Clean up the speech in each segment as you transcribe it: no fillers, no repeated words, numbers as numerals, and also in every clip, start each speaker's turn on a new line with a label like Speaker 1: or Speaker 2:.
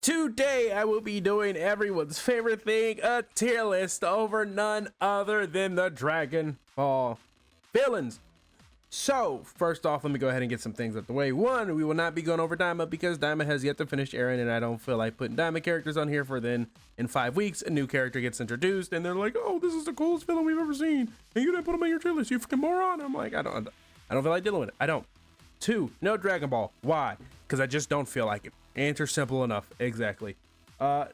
Speaker 1: Today I will be doing everyone's favorite thing, a tier list over none other than the Dragon Ball villains. So, first off, let me go ahead and get some things out of the way. One, we will not be going over Daima because Daima has yet to finish airing, and I don't feel like putting Daima characters on here for then in 5 weeks a new character gets introduced and they're like, oh, this is the coolest villain we've ever seen, and you didn't put him on your tier list, you freaking moron. I'm like, I don't feel like dealing with it. I don't. Two, no Dragon Ball. Why? Because I just don't feel like it. Answer simple enough. Exactly.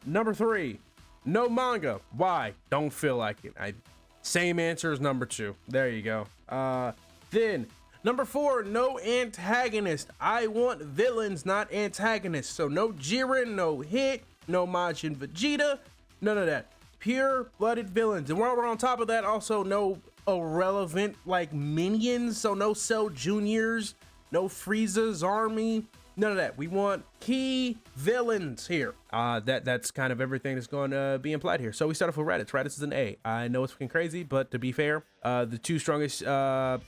Speaker 1: Number three, no manga. Why? Don't feel like it. Same answer as number two. There you go. Then number four, no antagonist. I want villains, not antagonists. So no Jiren, no Hit, no Majin Vegeta, none of that. Pure-blooded villains. And while we're on top of that, also no irrelevant like minions. So no Cell Juniors, no Frieza's army. None of that. We want key villains here. That's kind of everything that's going to be implied here. So we start off with Raditz. Raditz is an A. I know it's fucking crazy, but to be fair, the two strongest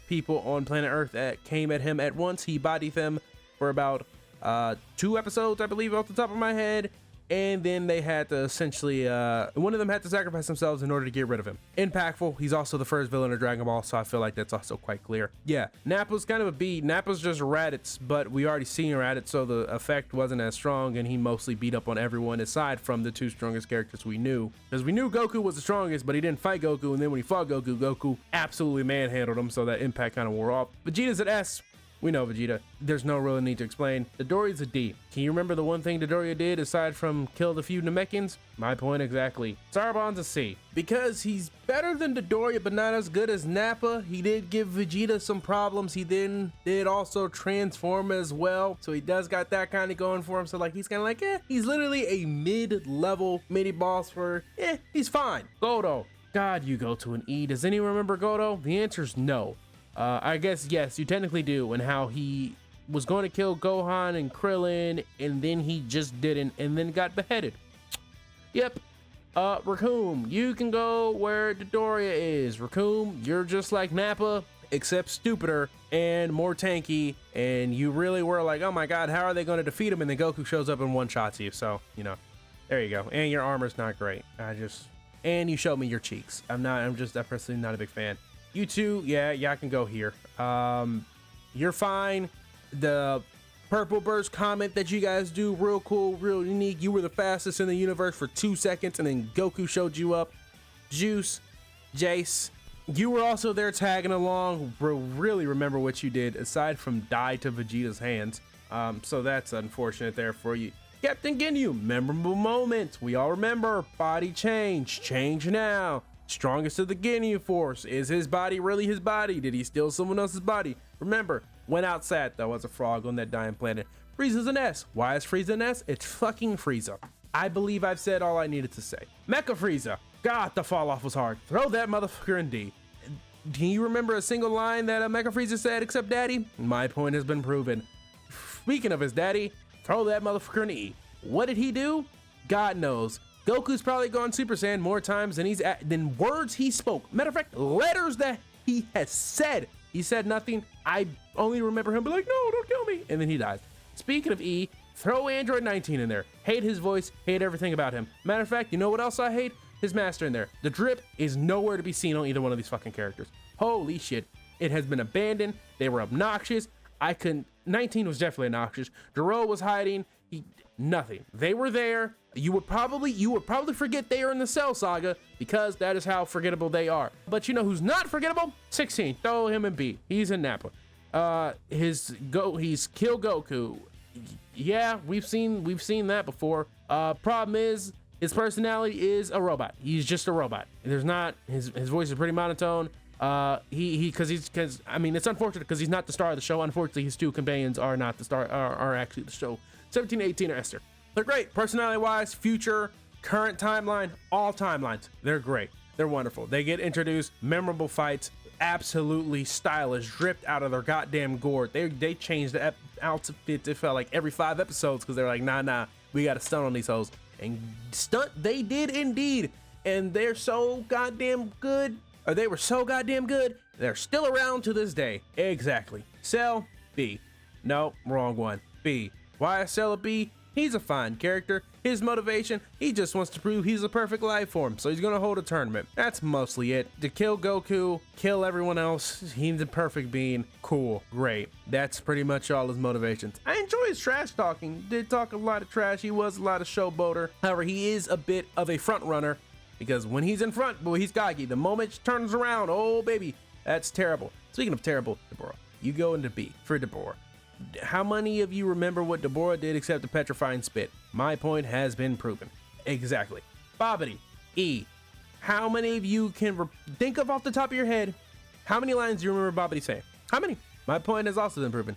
Speaker 1: people on planet Earth came at him at once. He bodied them for about 2 episodes, I believe, off the top of my head. And then they had to essentially, one of them had to sacrifice themselves in order to get rid of him. Impactful. He's also the first villain of Dragon Ball, so I feel like that's also quite clear. Yeah, Nappa's kind of a B. Nappa's just Raditz, but we already seen Raditz, so the effect wasn't as strong, and he mostly beat up on everyone aside from the two strongest characters we knew. Because we knew Goku was the strongest, but he didn't fight Goku, and then when he fought Goku, Goku absolutely manhandled him, so that impact kind of wore off. Vegeta's an S. We know Vegeta. There's no real need to explain. Dodoria's a D. Can you remember the one thing Dodoria did aside from kill the few Namekians? My point exactly. Sarabon's a C. Because he's better than Dodoria, but not as good as Nappa. He did give Vegeta some problems. He then did also transform as well. So he does got that kind of going for him. So like he's kind of like, he's literally a mid-level mini boss for, he's fine. Godo. God, you go to an E. Does anyone remember Godo? The answer's no. I guess, yes, you technically do, and how he was going to kill Gohan and Krillin, and then he just didn't, and then got beheaded. Yep. Raccoon, you can go where Dodoria is. Raccoon, you're just like Nappa, except stupider and more tanky, and you really were like, oh my god, how are they going to defeat him? And then Goku shows up and one-shots you, so, you know, there you go. And your armor's not great. And you showed me your cheeks. I'm personally not a big fan. You two, yeah, I can go here. You're fine. The purple burst comment that you guys do, real cool, real unique. You were the fastest in the universe for 2 seconds, and then Goku showed you up. Juice, Jace, you were also there tagging along. Really remember what you did, aside from die to Vegeta's hands. So that's unfortunate there for you. Captain Ginyu, memorable moments. We all remember. Body change now. Strongest of the Ginyu Force. Is his body really his body? Did he steal someone else's body? Remember, went outside though as a frog on that dying planet. Frieza's an S. Why is Frieza an S? It's fucking Frieza. I believe I've said all I needed to say. Mecha Frieza. God, the fall off was hard. Throw that motherfucker in D. Do you remember a single line that Mecha Frieza said except daddy? My point has been proven. Speaking of his daddy, throw that motherfucker in E. What did he do? God knows. Goku's probably gone Super Saiyan more times than words he spoke. Matter of fact, letters that he has said. He said nothing. I only remember him be like, no, don't kill me. And then he dies. Speaking of E, throw Android 19 in there. Hate his voice, hate everything about him. Matter of fact, you know what else I hate? His master in there. The drip is nowhere to be seen on either one of these fucking characters. Holy shit. It has been abandoned. They were obnoxious. 19 was definitely obnoxious. Jiro was hiding. Nothing. They were there. You would probably forget they are in the Cell Saga because that is how forgettable they are. But you know who's not forgettable? 16. Throw him in B. He's in Nappa. He's kill Goku. Yeah, we've seen that before. Problem is his personality is a robot. He's just a robot. There's not his voice is pretty monotone. Because I mean it's unfortunate because he's not the star of the show. Unfortunately, his two companions are not the star. Are actually the show. 17, 18 are Esther. They're great personality-wise, future, current timeline, all timelines. They're great. They're wonderful. They get introduced, memorable fights, absolutely stylish, dripped out of their goddamn gourd. They changed the outfit. It felt like every 5 episodes because they're like, nah, we got to stunt on these hoes. And stunt they did indeed. And they're so goddamn good. Or they were so goddamn good. They're still around to this day. Exactly. Cell, B. No, wrong one. B. Why is Cell a B? He's a fine character. His motivation, he just wants to prove he's a perfect life form, so he's gonna hold a tournament. That's mostly it. To kill Goku, kill everyone else, he's a perfect being. Cool, great. That's pretty much all his motivations. I enjoy his trash talking. He did talk a lot of trash. He was a lot of showboater. However, he is a bit of a front runner because when he's in front, boy, he's cocky. The moment he turns around, oh baby, that's terrible. Speaking of terrible, Deborah, you go into B for Deborah. How many of you remember what Deborah did except the petrifying spit? My point has been proven. Exactly. Bobbity, E. How many of you can think of off the top of your head, how many lines do you remember Bobbity saying? How many? My point has also been proven.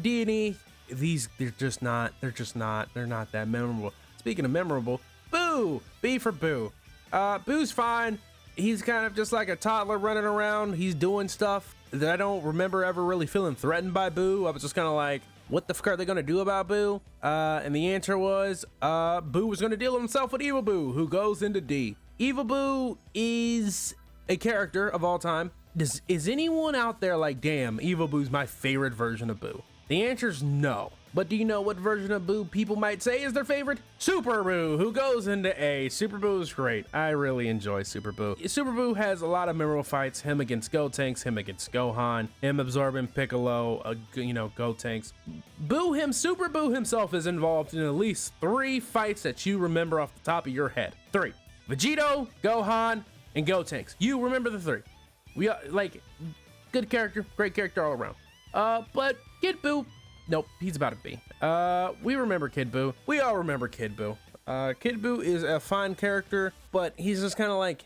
Speaker 1: D and E, they're not that memorable. Speaking of memorable, Boo! B for Boo. Boo's fine. He's kind of just like a toddler running around. He's doing stuff that I don't remember ever really feeling threatened by Boo. I was just kind of like, what the fuck are they gonna do about Boo? And the answer was, Boo was gonna deal himself with Evil Boo, who goes into D. Evil Boo is a character of all time. Is anyone out there like, damn, Evil Boo's my favorite version of Boo? The answer is no. But do you know what version of Boo people might say is their favorite? Super Boo, who goes into A. Super Boo is great. I really enjoy Super Boo. Super Boo has a lot of memorable fights. Him against Gotenks, him against Gohan, him absorbing Piccolo, Gotenks. Super Boo himself is involved in at least 3 fights that you remember off the top of your head. 3. Vegito, Gohan, and Gotenks. You remember the 3. We are like, good character, great character all around. But Kid Boo, nope, he's about to be. We remember Kid Boo. We all remember Kid Boo. Kid Boo is a fine character, but he's just kind of like,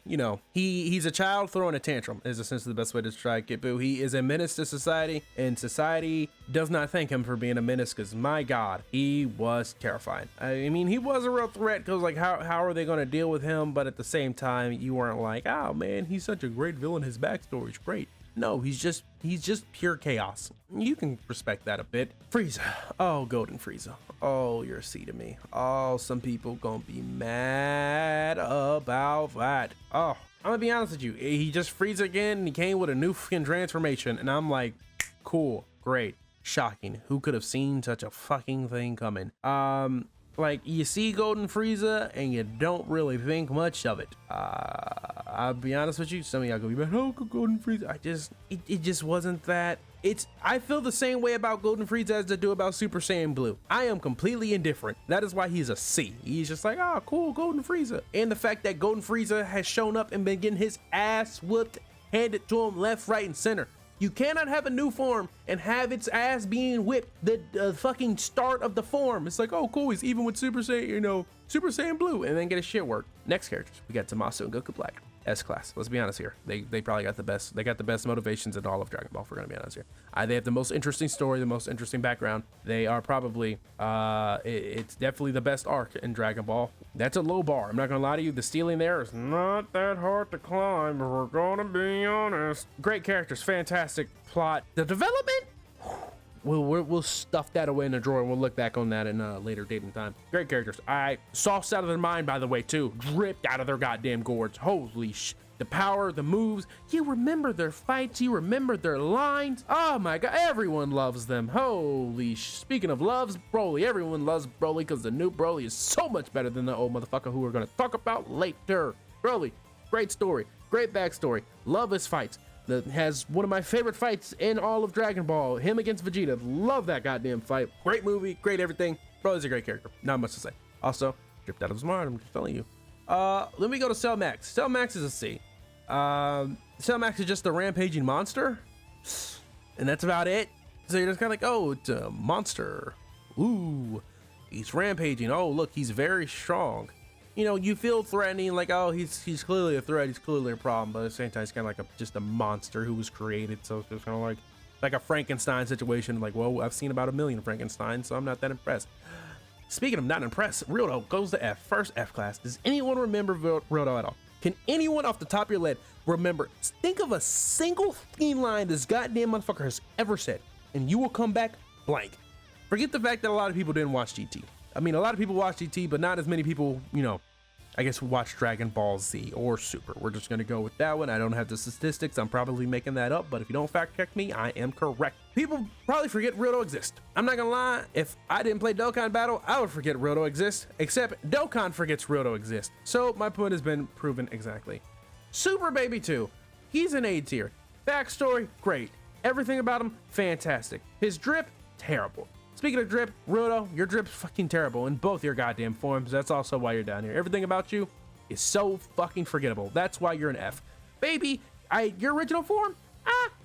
Speaker 1: he's a child throwing a tantrum is essentially the best way to describe Kid Boo. He is a menace to society, and society does not thank him for being a menace because, my God, he was terrifying. I mean, he was a real threat because, like, how are they going to deal with him? But at the same time, you weren't like, oh, man, he's such a great villain. His backstory's great. No, he's just pure chaos. You can respect that a bit. Frieza. Oh, Golden Frieza. Oh, you're a C to me. Oh, some people gonna be mad about that. Oh, I'm gonna be honest with you. He just Frieza again, and he came with a new fucking transformation, and I'm like, cool, great, shocking. Who could have seen such a fucking thing coming? Like, you see Golden Frieza and you don't really think much of it. I'll be honest with you, some of y'all gonna be like, oh, Golden Frieza. It just wasn't that. I feel the same way about Golden Frieza as I do about Super Saiyan Blue. I am completely indifferent. That is why he's a C. He's just like, oh, cool, Golden Frieza. And the fact that Golden Frieza has shown up and been getting his ass whooped, handed to him left, right, and center. You cannot have a new form and have its ass being whipped the fucking start of the form. It's like, oh, cool, he's even with Super Saiyan, Super Saiyan Blue, and then get his shit worked. Next characters, we got Tommaso and Goku Black. S-Class. Let's be honest here. They probably got the best. They got the best motivations in all of Dragon Ball. If we're gonna be honest here. They have the most interesting story, the most interesting background. They are probably. It's definitely the best arc in Dragon Ball. That's a low bar. I'm not gonna lie to you. The stealing there is not that hard to climb. But we're gonna be honest. Great characters, fantastic plot. The development. We'll stuff that away in a drawer and we'll look back on that in a later date and time. Great characters. Sauced out of their mind, by the way, too. Dripped out of their goddamn gourds. Holy sh. The power, the moves. You remember their fights. You remember their lines. Oh my God. Everyone loves them. Holy sh. Speaking of loves, Broly. Everyone loves Broly because the new Broly is so much better than the old motherfucker who we're going to talk about later. Broly. Great story. Great backstory. Love his fights. That has one of my favorite fights in all of Dragon Ball. Him against Vegeta. Love that goddamn fight. Great movie. Great everything. Broly's a great character. Not much to say. Also, dripped out of his mind. I'm just telling you. Let me go to Cell Max. Cell Max is a C. Cell Max is just a rampaging monster. And that's about it. So you're just kind of like, oh, it's a monster. Ooh. He's rampaging. Oh, look, he's very strong. You feel threatening, like, oh, he's clearly a threat, he's clearly a problem, but at the same time, he's kind of like just a monster who was created, so it's just kind of like a Frankenstein situation. Like, well, I've seen about 1 million Frankensteins, so I'm not that impressed. Speaking of not impressed, Ryodo goes to F, first F class. Does anyone remember Ryodo at all? Can anyone off the top of your head remember? Think of a single theme line this goddamn motherfucker has ever said, and you will come back blank. Forget the fact that a lot of people didn't watch GT. I mean, a lot of people watch GT, but not as many people, I guess watch Dragon Ball Z or Super. We're just gonna go with that one. I don't have the statistics. I'm probably making that up, but if you don't fact check me, I am correct. People probably forget Ryoto exists. I'm not gonna lie, if I didn't play Dokkan Battle, I would forget Ryoto exists, except Dokkan forgets Ryoto exists. So my point has been proven exactly. Super Baby 2, he's an A tier. Backstory, great. Everything about him, fantastic. His drip, terrible. Speaking of drip, Ryoto, your drip's fucking terrible in both your goddamn forms. That's also why you're down here. Everything about you is so fucking forgettable. That's why you're an F. Baby, your original form,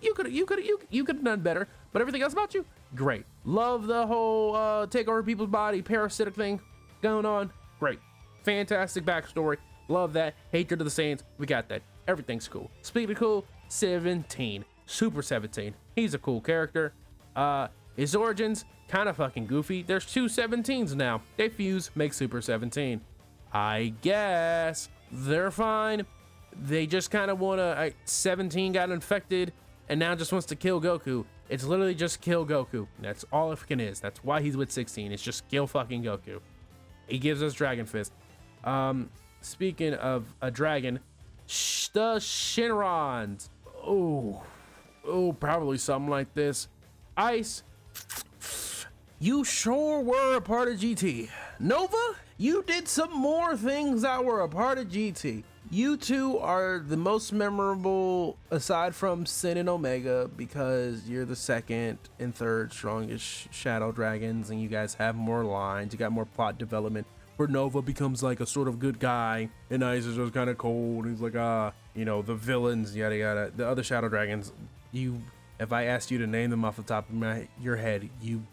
Speaker 1: you could have done better. But everything else about you, great. Love the whole take over people's body, parasitic thing going on. Great. Fantastic backstory. Love that. Hatred of the Saiyans, we got that. Everything's cool. Speaking of cool, 17. Super 17. He's a cool character. His origins, kind of fucking goofy. There's two 17s now. They fuse, make Super 17. I guess they're fine. They just kind of want to. 17 got infected and now just wants to kill Goku. It's literally just kill Goku. That's all it fucking is. That's why he's with 16. It's just kill fucking Goku. He gives us Dragon Fist. Speaking of a dragon, the Shinrons. Oh, probably something like this. Ice. You sure were a part of GT. Nova, you did some more things that were a part of GT. You two are the most memorable aside from Sin and Omega because you're the second and third strongest Shadow Dragons and you guys have more lines. You got more plot development where Nova becomes like a sort of good guy and Ice is just kind of cold. He's like, the villains, yada yada. The other Shadow Dragons, if I asked you to name them off the top of your head,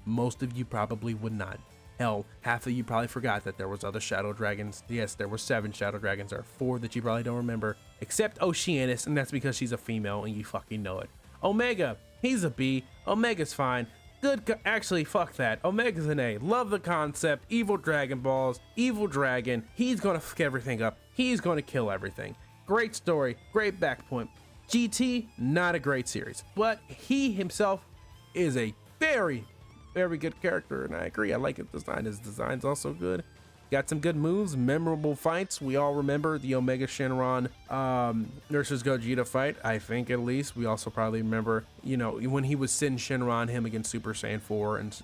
Speaker 1: most of you probably would not. Hell, half of you probably forgot that there was other Shadow Dragons. Yes, there were 7 Shadow Dragons. There are 4 that you probably don't remember, except Oceanus, and that's because she's a female and you fucking know it. Omega, he's a B. Omega's fine. Good, actually, fuck that. Omega's an A. Love the concept. Evil Dragon Balls, evil dragon. He's gonna fuck everything up. He's gonna kill everything. Great story, great back point. GT, not a great series, but he himself is a very, very good character, and I agree. I like his design. His design's also good. Got some good moves, memorable fights. We all remember the Omega Shenron versus Gogeta fight, I think at least. We also probably remember, when he was Sin Shenron, him against Super Saiyan 4, and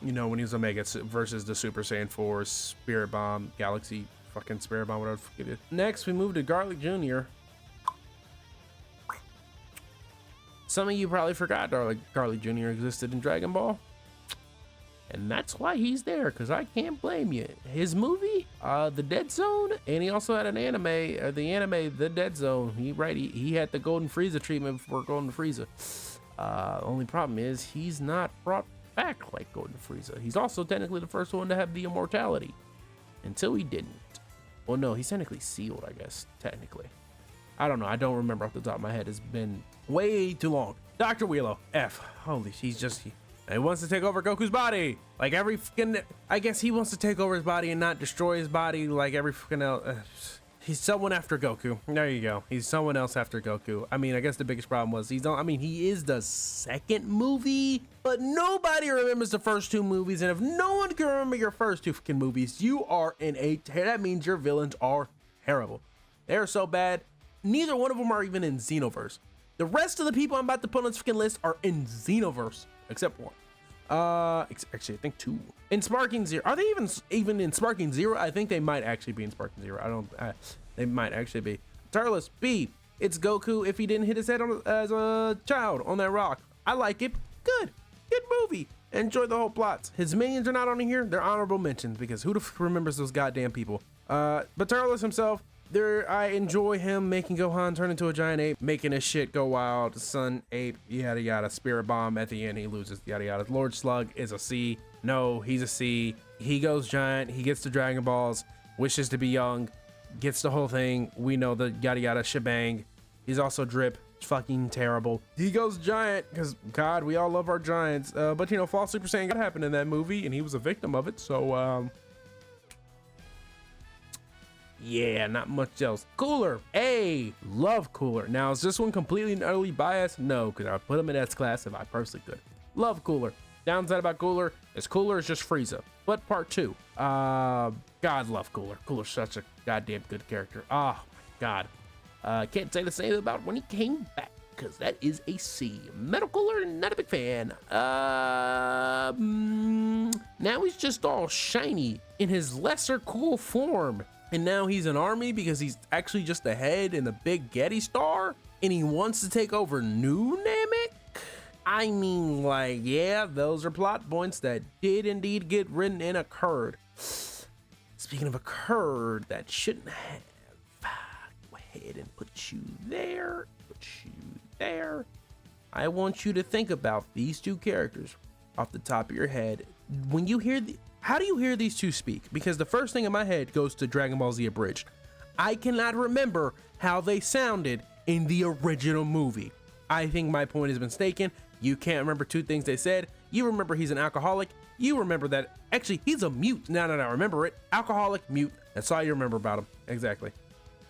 Speaker 1: when he was Omega versus the Super Saiyan 4, Spirit Bomb, Galaxy, fucking Spirit Bomb, whatever the fuck it is. Next, we move to Garlic Jr. Some of you probably forgot Garlic Jr. existed in Dragon Ball. And that's why he's there, because I can't blame you. His movie, The Dead Zone, and he also had an anime, The Dead Zone. He had the Golden Frieza treatment before Golden Frieza. Only problem is he's not brought back like Golden Frieza. He's also technically the first one to have the immortality, until he didn't. Well, no, he's technically sealed, I guess, technically. I don't know. I don't remember off the top of my head. It's been way too long. Dr. Wheelo, F. Holy, he wants to take over Goku's body. Like every fucking, I guess he wants to take over his body and not destroy his body like every fucking else. He's someone after Goku. There you go. He's someone else after Goku. I mean, I guess the biggest problem was he is the second movie, but nobody remembers the first 2 movies. And if no one can remember your first 2 fucking movies, you are in that means your villains are terrible. They're so bad. Neither one of them are even in Xenoverse. The rest of the people I'm about to put on this fucking list are in Xenoverse, except one. Actually, I think 2. In Sparking Zero, are they even in Sparking Zero? I think they might actually be in Sparking Zero. They might actually be. Turles B. It's Goku if he didn't hit his head as a child on that rock. I like it. Good movie. Enjoy the whole plots. His minions are not on here. They're honorable mentions because who the fuck remembers those goddamn people? But Turles himself. I enjoy him making Gohan turn into a giant ape, making his shit go wild. Sun ape, yada yada. Spirit Bomb at the end, he loses, yada yada. Lord Slug is a C. No, he's a C. He goes giant. He gets the Dragon Balls. Wishes to be young. Gets the whole thing. We know the yada yada shebang. He's also drip. Fucking terrible. He goes giant because God, we all love our giants. But Fall Super Saiyan got happened in that movie, and he was a victim of it. So yeah, not much else. Cooler, A. Love Cooler. Now, is this one completely and utterly biased? No, because I would put him in S class if I personally could. Love Cooler. Downside about Cooler is just Frieza. But part 2. God love Cooler. Cooler's such a goddamn good character. Oh my god. Can't say the same about when he came back, because that is a C. Metal Cooler, not a big fan. Now he's just all shiny in his lesser cool form. And now he's an army because he's actually just a head in the big Getty star. And he wants to take over New Namek? I mean, like, yeah, those are plot points that did indeed get written and occurred. Speaking of occurred, that shouldn't have. Go ahead and put you there. Put you there. I want you to think about these two characters off the top of your head. When you hear how do you hear these two speak? Because the first thing in my head goes to Dragon Ball Z Abridged. I cannot remember how they sounded in the original movie. I think my point has been taken. You can't remember two things they said. You remember he's an alcoholic. You remember that actually he's a mute. No, remember it. Alcoholic, mute. That's all you remember about him. Exactly.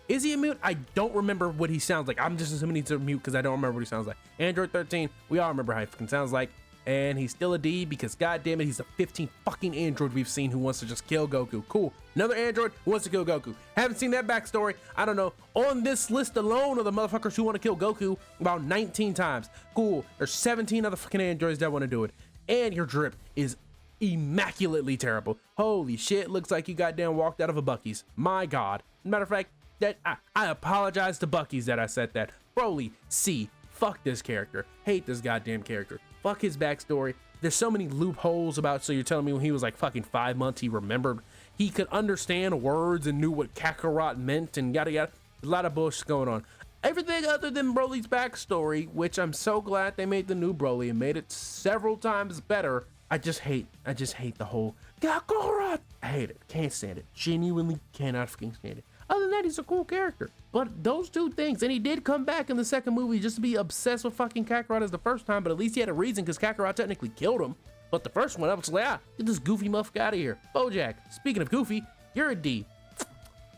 Speaker 1: Is he a mute? I don't remember what he sounds like. I'm just assuming he's a mute because I don't remember what he sounds like. Android 13, we all remember how he fucking sounds like. And he's still a D because goddamn it, he's the 15th fucking android we've seen who wants to just kill Goku. Cool. Another android who wants to kill Goku. Haven't seen that backstory. I don't know. On this list alone of the motherfuckers who want to kill Goku about 19 times. Cool. There's 17 other fucking androids that want to do it. And your drip is immaculately terrible. Holy shit. Looks like you goddamn walked out of a Buc-ee's. My God. Matter of fact, that I apologize to Buc-ee's that I said that. Broly, C. Fuck this character. Hate this goddamn character. Fuck his backstory. There's so many loopholes about, so you're telling me when he was like fucking 5 months, he remembered, he could understand words and knew what Kakarot meant and yada yada. A lot of bullshit going on. Everything other than Broly's backstory, which I'm so glad they made the new Broly and made it several times better. I just hate the whole Kakarot. I hate it. Can't stand it. Genuinely cannot fucking stand it. Other than that, he's a cool character. But those two things, and he did come back in the second movie just to be obsessed with fucking Kakarot as the first time, but at least he had a reason because Kakarot technically killed him. But the first one, I was like, get this goofy motherfucker out of here. Bojack, speaking of goofy, you're a D.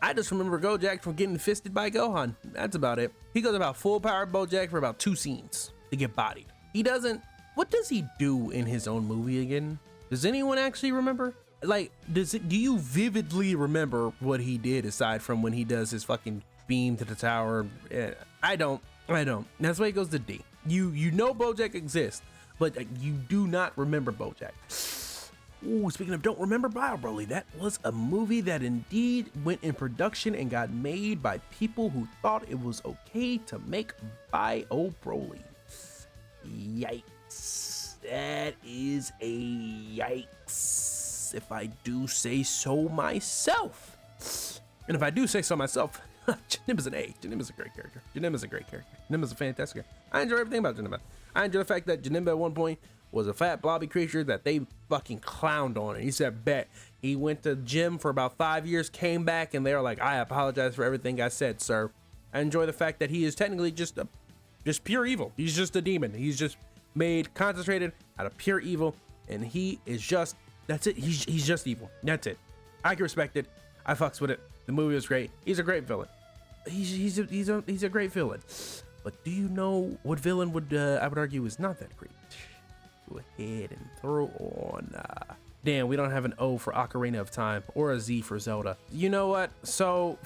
Speaker 1: I just remember Bojack from getting fisted by Gohan. That's about it. He goes about full power Bojack for about 2 scenes to get bodied. He doesn't, what does he do in his own movie again? Does anyone actually remember? Like, do you vividly remember what he did aside from when he does his fucking beam to the tower? I don't. That's why he goes to D. You know Bojack exists, but you do not remember Bojack. Ooh, speaking of don't remember Bio Broly, that was a movie that indeed went in production and got made by people who thought it was okay to make Bio Broly. Yikes. That is a yikes. If I do say so myself. And if I do say so myself, Janemba is an A. Janemba is a great character. Janemba is a great character. Janemba is a fantastic character. I enjoy everything about Janemba. I enjoy the fact that Janemba at one point was a fat blobby creature that they fucking clowned on. And he said, bet. He went to the gym for about 5 years, came back, and they were like, I apologize for everything I said, sir. I enjoy the fact that he is technically just pure evil. He's just a demon. He's just made concentrated out of pure evil. And he is just, that's it. He's just evil. That's it. I can respect it. I fucks with it. The movie was great. He's a great villain. He's a great villain. But do you know what villain would I would argue is not that great? Go ahead and throw on. Damn, we don't have an O for Ocarina of Time or a Z for Zelda. You know what? So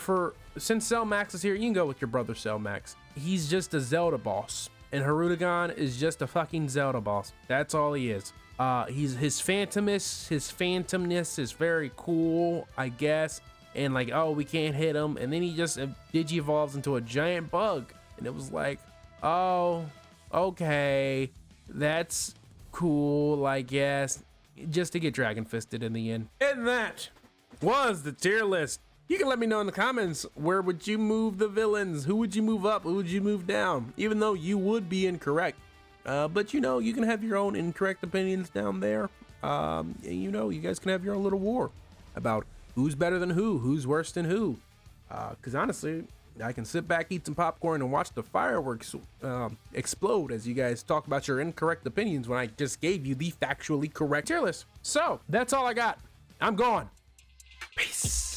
Speaker 1: since Cell Max is here, you can go with your brother Cell Max. He's just a Zelda boss, and Harudagon is just a fucking Zelda boss. That's all he is. His phantomness is very cool, I guess. And like, oh, we can't hit him. And then he just digi-evolves into a giant bug. And it was like, oh, okay, that's cool, I guess. Just to get Dragon Fisted in the end. And that was the tier list. You can let me know in the comments, where would you move the villains? Who would you move up? Who would you move down? Even though you would be incorrect. But you know, you can have your own incorrect opinions down there. You know, you guys can have your own little war about who's better than who's worse than who. Because honestly, I can sit back, eat some popcorn, and watch the fireworks explode as you guys talk about your incorrect opinions when I just gave you the factually correct tier list. So that's all I got. I'm gone. Peace.